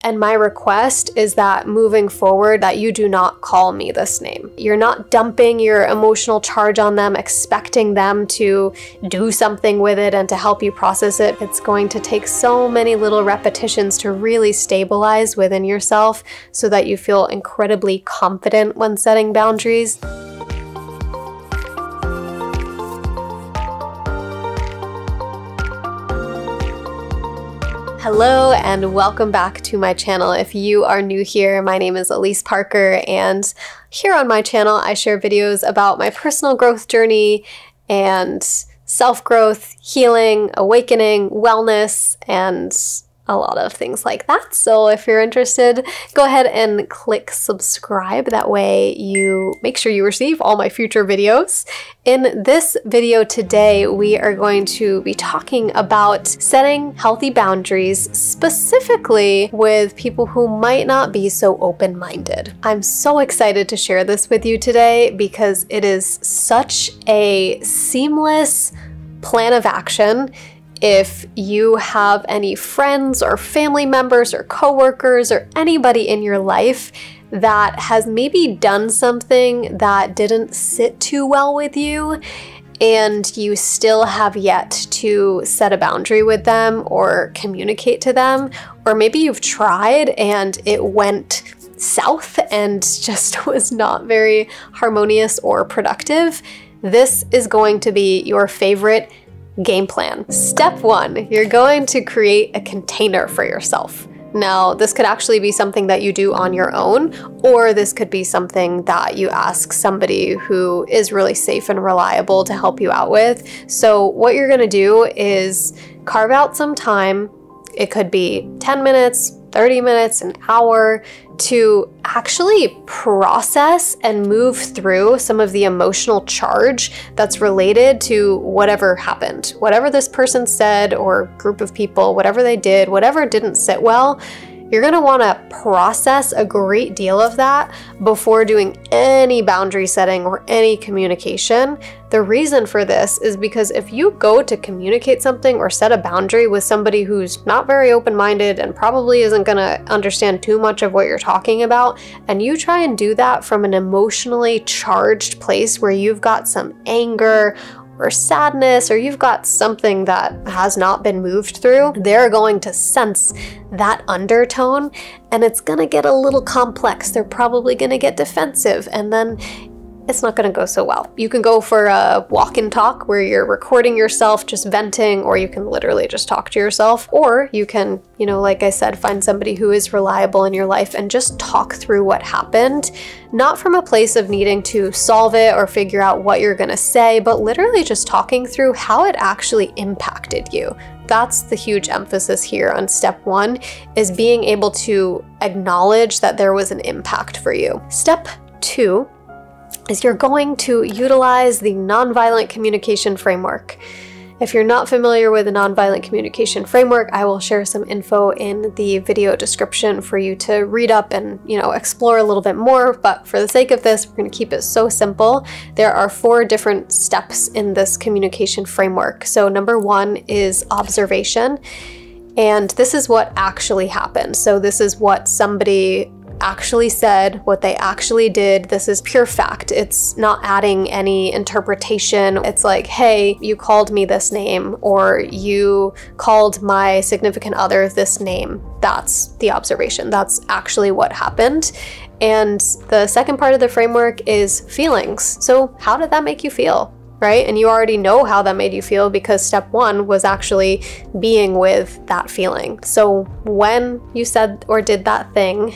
And my request is that moving forward, that you do not call me this name. You're not dumping your emotional charge on them, expecting them to do something with it and to help you process it. It's going to take so many little repetitions to really stabilize within yourself so that you feel incredibly confident when setting boundaries. Hello and welcome back to my channel. If you are new here, my name is Elise Parker, and here on my channel I share videos about my personal growth journey and self-growth, healing, awakening, wellness, and a lot of things like that. So if you're interested, go ahead and click subscribe. That way you make sure you receive all my future videos. In this video today, we are going to be talking about setting healthy boundaries, specifically with people who might not be so open-minded. I'm so excited to share this with you today because it is such a seamless plan of action. If you have any friends or family members or coworkers or anybody in your life that has maybe done something that didn't sit too well with you, and you still have yet to set a boundary with them or communicate to them, or maybe you've tried and it went south and just was not very harmonious or productive, this is going to be your favorite game plan. Step one, you're going to create a container for yourself. Now, this could actually be something that you do on your own, or this could be something that you ask somebody who is really safe and reliable to help you out with. So what you're gonna do is carve out some time. It could be 10 minutes, 30 minutes, an hour, to actually process and move through some of the emotional charge that's related to whatever happened. Whatever this person said or group of people, whatever they did, whatever didn't sit well, you're gonna wanna process a great deal of that before doing any boundary setting or any communication. The reason for this is because if you go to communicate something or set a boundary with somebody who's not very open-minded and probably isn't gonna understand too much of what you're talking about, and you try and do that from an emotionally charged place where you've got some anger or sadness, or you've got something that has not been moved through, they're going to sense that undertone and it's gonna get a little complex. They're probably gonna get defensive, and then it's not gonna go so well. You can go for a walk and talk where you're recording yourself just venting, or you can literally just talk to yourself, or you can, like I said, find somebody who is reliable in your life and just talk through what happened, not from a place of needing to solve it or figure out what you're gonna say, but literally just talking through how it actually impacted you. That's the huge emphasis here on step one, is being able to acknowledge that there was an impact for you. Step two is you're going to utilize the nonviolent communication framework. If you're not familiar with the nonviolent communication framework, I will share some info in the video description for you to read up and, explore a little bit more. But for the sake of this, we're going to keep it so simple. There are 4 different steps in this communication framework. So number 1 is observation. And this is what actually happened. So this is what somebody actually said, what they actually did. This is pure fact. It's not adding any interpretation. It's like, hey, you called me this name, or you called my significant other this name. That's the observation. That's actually what happened. And the second part of the framework is feelings. So how did that make you feel? Right? And you already know how that made you feel because step 1 was actually being with that feeling. So when you said or did that thing,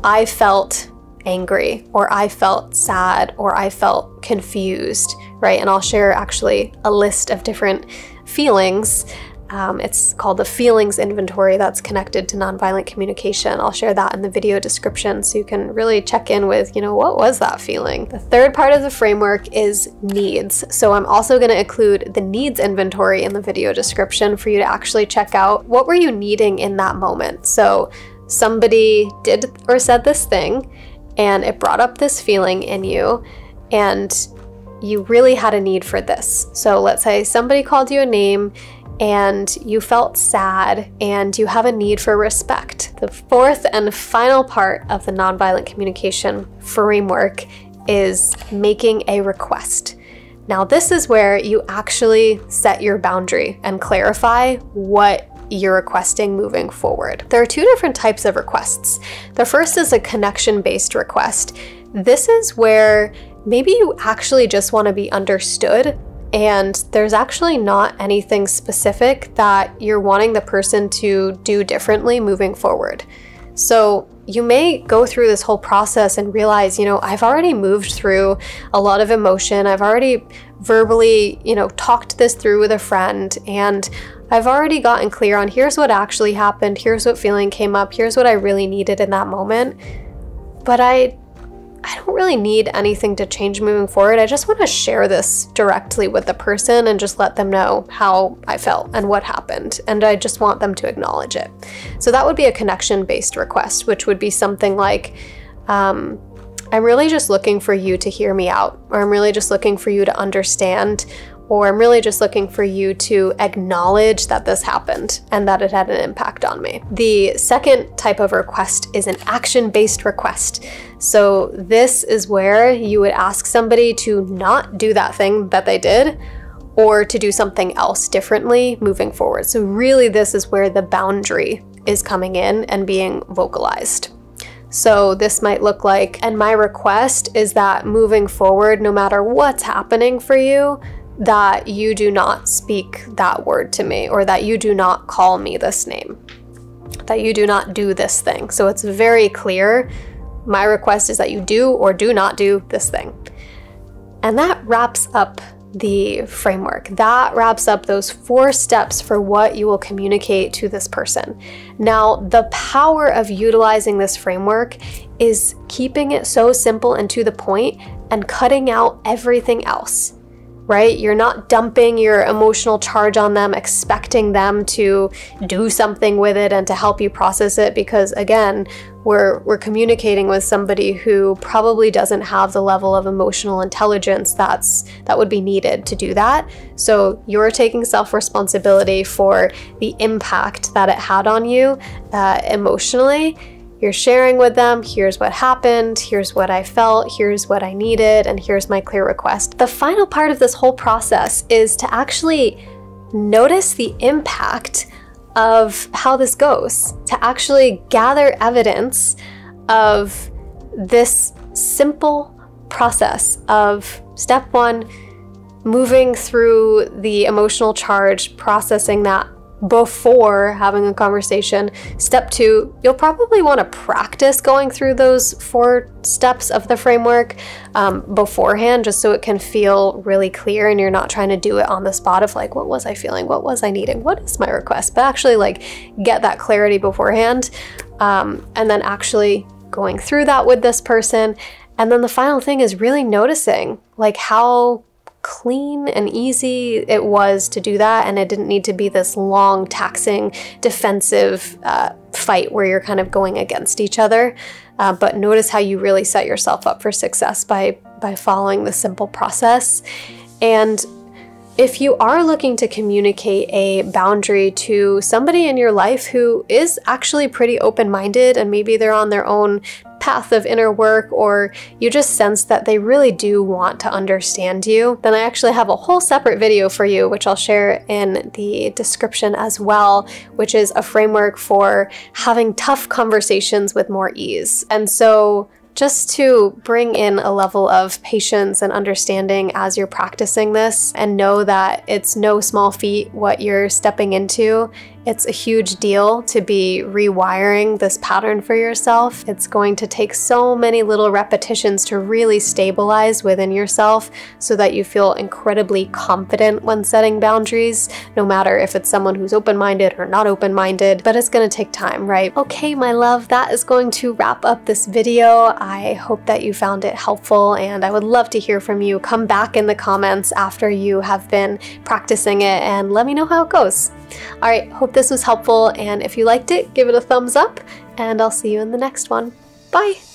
I felt angry, or I felt sad, or I felt confused, right? And I'll share actually a list of different feelings. It's called the feelings inventory that's connected to nonviolent communication. I'll share that in the video description so you can really check in with, what was that feeling? The third part of the framework is needs. So I'm also going to include the needs inventory in the video description for you to actually check out what were you needing in that moment. So somebody did or said this thing and it brought up this feeling in you, and you really had a need for this. So let's say somebody called you a name and you felt sad and you have a need for respect. The fourth and final part of the nonviolent communication framework is making a request. Now, this is where you actually set your boundary and clarify what you're requesting moving forward. There are two different types of requests. The first is a connection-based request. This is where maybe you actually just want to be understood, and there's actually not anything specific that you're wanting the person to do differently moving forward. So you may go through this whole process and realize, I've already moved through a lot of emotion. I've already verbally, talked this through with a friend, and I've already gotten clear on here's what actually happened, here's what feeling came up, here's what I really needed in that moment. But I don't really need anything to change moving forward. I just want to share this directly with the person and just let them know how I felt and what happened. And I just want them to acknowledge it. So that would be a connection-based request, which would be something like, I'm really just looking for you to hear me out, or I'm really just looking for you to understand, or I'm really just looking for you to acknowledge that this happened and that it had an impact on me. The second type of request is an action-based request. So this is where you would ask somebody to not do that thing that they did, or to do something else differently moving forward. So really this is where the boundary is coming in and being vocalized. So this might look like, and my request is that moving forward, no matter what's happening for you, that you do not speak that word to me, or that you do not call me this name, that you do not do this thing. So it's very clear. My request is that you do or do not do this thing. And that wraps up the framework. That wraps up those 4 steps for what you will communicate to this person. Now, the power of utilizing this framework is keeping it so simple and to the point and cutting out everything else. Right? You're not dumping your emotional charge on them, expecting them to do something with it and to help you process it, because again, we're communicating with somebody who probably doesn't have the level of emotional intelligence that would be needed to do that. So you're taking self-responsibility for the impact that it had on you emotionally. You're sharing with them, here's what happened, here's what I felt, here's what I needed, and here's my clear request. The final part of this whole process is to actually notice the impact of how this goes, to actually gather evidence of this simple process of step 1, moving through the emotional charge, processing that before having a conversation. Step 2, you'll probably want to practice going through those 4 steps of the framework beforehand, just so it can feel really clear and you're not trying to do it on the spot of like, what was I feeling? What was I needing? What is my request? But actually like get that clarity beforehand, and then actually going through that with this person. And then the final thing is really noticing like how clean and easy it was to do that, and it didn't need to be this long, taxing, defensive fight where you're kind of going against each other. But notice how you really set yourself up for success by following the simple process. And if you are looking to communicate a boundary to somebody in your life who is actually pretty open-minded, and maybe they're on their own path of inner work, or you just sense that they really do want to understand you, then I actually have a whole separate video for you, which I'll share in the description as well, which is a framework for having tough conversations with more ease. And so just to bring in a level of patience and understanding as you're practicing this, and know that it's no small feat what you're stepping into. It's a huge deal to be rewiring this pattern for yourself. It's going to take so many little repetitions to really stabilize within yourself so that you feel incredibly confident when setting boundaries, no matter if it's someone who's open-minded or not open-minded, but it's going to take time, right? Okay, my love, that is going to wrap up this video. I hope that you found it helpful, and I would love to hear from you. Come back in the comments after you have been practicing it and let me know how it goes. All right, hope this was helpful, and if you liked it, give it a thumbs up, and I'll see you in the next one. Bye!